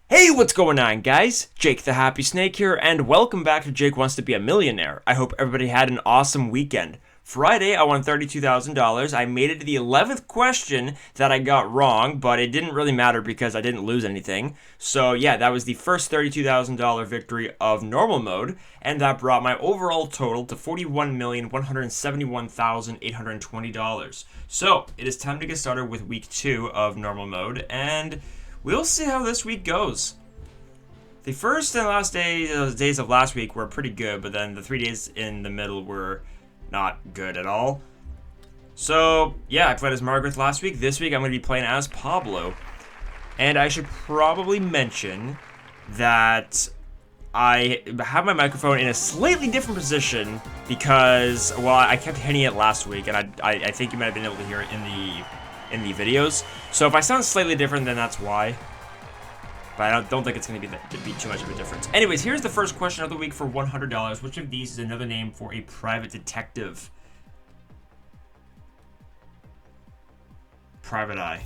Hey, what's going on, guys? Jake the Happy Snake here, and welcome back to Jake Wants to Be a Millionaire. I hope everybody had an awesome weekend. Friday, I won $32,000. I made it to the 11th question that I got wrong, but it didn't really matter because I didn't lose anything. So, yeah, that was the first $32,000 victory of normal mode, and that brought my overall total to $41,171,820. So, it is time to get started with week 2 of normal mode, and we'll see how this week goes. The first and last days of last week were pretty good, but then the 3 days in the middle were not good at all. So, yeah, I played as Margaret last week. This week I'm going to be playing as Pablo. And I should probably mention that I have my microphone in a slightly different position because, well, I kept hitting it last week, and I think you might have been able to hear it in the videos. So if I sound slightly different, then that's why. But I don't think it's going to be too much of a difference. Anyways, here's the first question of the week for $100. Which of these is another name for a private detective? Private Eye.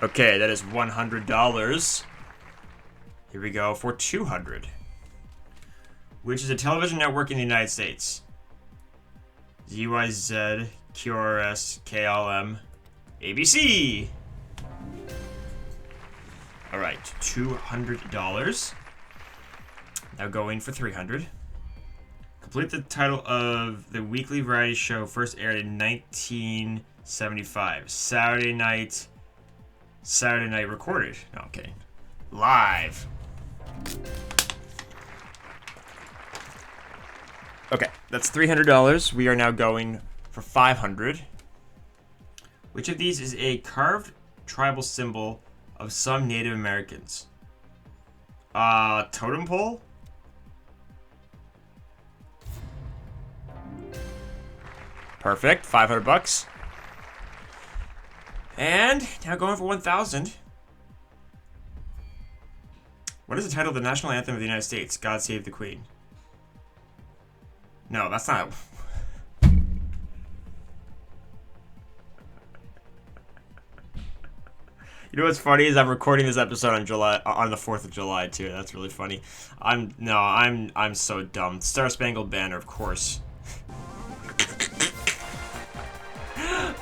Okay, that is $100. Here we go for $200. Which is a television network in the United States? ZYZ, QRS, KLM, ABC. All right, $200. Now going for $300. Complete the title of the weekly variety show first aired in 1975. Saturday night recorded. No, I'm kidding. Live. Okay, that's $300. We are now going for $500. Which of these is a carved tribal symbol of some Native Americans? Totem pole? Perfect, $500. And now going for 1,000. What is the title of the national anthem of the United States? God Save the Queen. No, that's not. You know what's funny is I'm recording this episode on the 4th of July too. That's really funny. I'm so dumb. Star Spangled Banner, of course.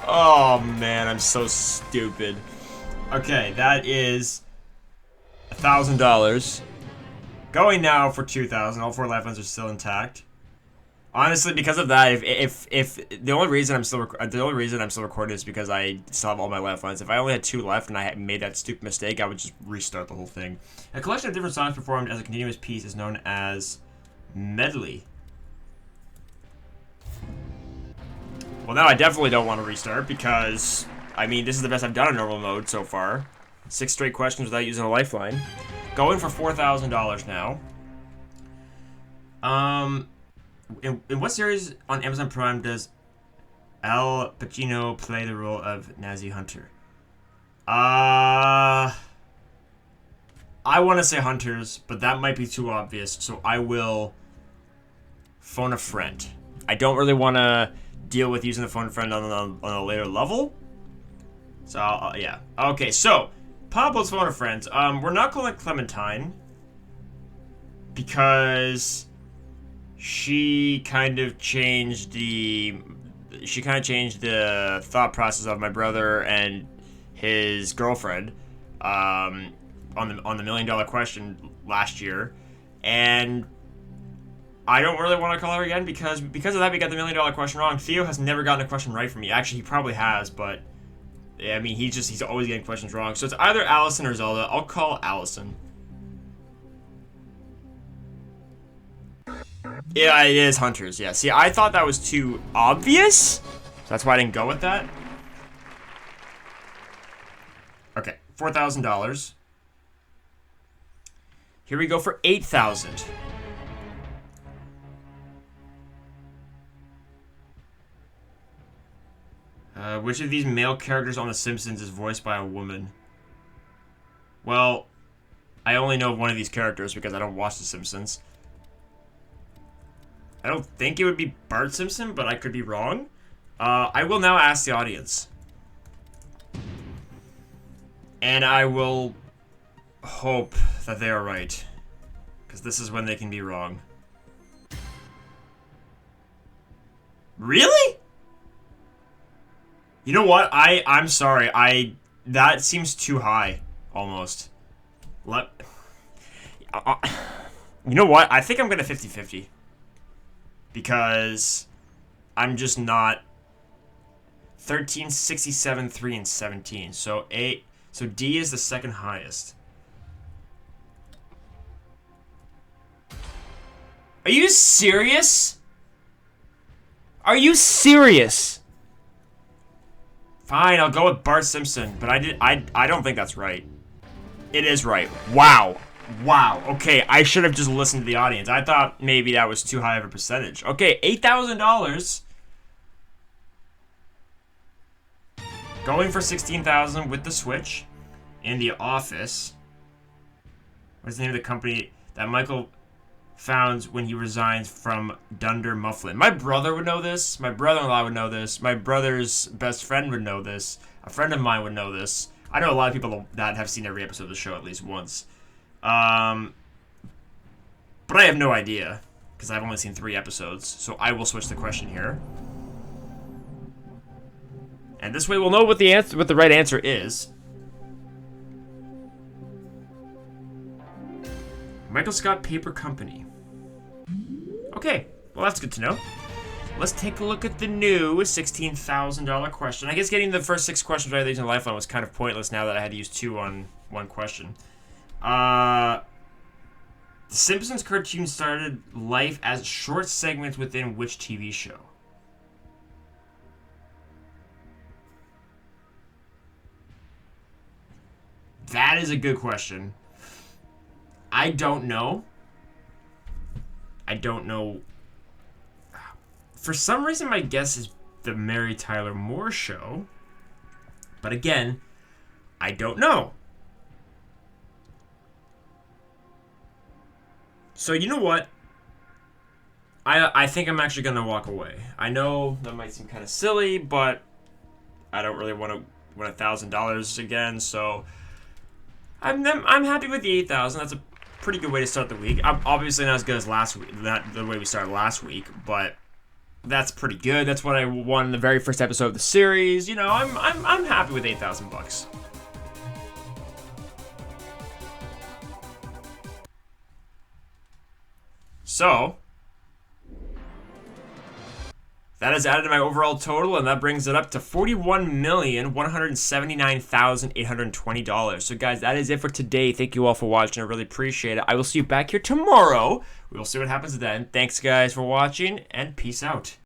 Oh man, I'm so stupid. Okay, that is $1,000. Going now for $2,000. All 4 lifelines are still intact. Honestly, because of that, if the only reason I'm still recording is because I still have all my lifelines. If I only had 2 left and I had made that stupid mistake, I would just restart the whole thing. A collection of different songs performed as a continuous piece is known as medley. Well, now I definitely don't want to restart because, I mean, this is the best I've done in normal mode so far. 6 straight questions without using a lifeline. Going for $4,000 now. In what series on Amazon Prime does Al Pacino play the role of Nazi Hunter? I want to say Hunters, but that might be too obvious, so I will phone a friend. I don't really want to deal with using the phone a friend on a later level. So, yeah. Okay, so, Pablo's phone a friend. We're not calling it Clementine because she kind of changed the thought process of my brother and his girlfriend on the $1 million question last year, and I don't really want to call her again because of that we got the $1 million question wrong. Theo has never gotten a question right from me. Actually, he probably has, but I mean he's always getting questions wrong. So it's either Allison or Zelda. I'll call Allison. Yeah, it is Hunters. Yeah. See, I thought that was too obvious. So that's why I didn't go with that. Okay, $4,000. Here we go for $8,000. Which of these male characters on The Simpsons is voiced by a woman? Well, I only know one of these characters because I don't watch The Simpsons. I don't think it would be Bart Simpson, but I could be wrong. I will now ask the audience. And I will hope that they are right. Because this is when they can be wrong. Really? You know what? I'm sorry. That seems too high, almost. You know what? I think I'm gonna 50-50. Because I'm just not 13, 67, 3, and 17. So D is the second highest. Are you serious? Are you serious? Fine, I'll go with Bart Simpson, but I don't think that's right. It is right. Wow. Wow. Okay, I should have just listened to the audience. I thought maybe that was too high of a percentage. Okay, $8,000. Going for $16,000 with the Switch. In The Office. What's the name of the company that Michael found when he resigned from Dunder Mifflin? My brother would know this. My brother-in-law would know this. My brother's best friend would know this. A friend of mine would know this. I know a lot of people that have seen every episode of the show at least once. But I have no idea, because I've only seen 3 episodes, so I will switch the question here. And this way we'll know what the right answer is. Michael Scott Paper Company. Okay, well that's good to know. Let's take a look at the new $16,000 question. I guess getting the first 6 questions right using Lifeline was kind of pointless now that I had to use 2 on 1 question. The Simpsons cartoon started life as short segments within which TV show? That is a good question. I don't know. I don't know. For some reason, my guess is the Mary Tyler Moore Show. But again, I don't know. So you know what? I think I'm actually going to walk away. I know that might seem kind of silly, but I don't really want to win $1,000 again, so I'm happy with the $8,000. That's a pretty good way to start the week. I'm obviously not as good as last week, not the way we started last week, but that's pretty good. That's what I won in the very first episode of the series. You know, I'm happy with $8,000. So that is added to my overall total, and that brings it up to $41,179,820. So guys, that is it for today. Thank you all for watching. I really appreciate it. I will see you back here tomorrow. We will see what happens then. Thanks guys for watching, and peace out.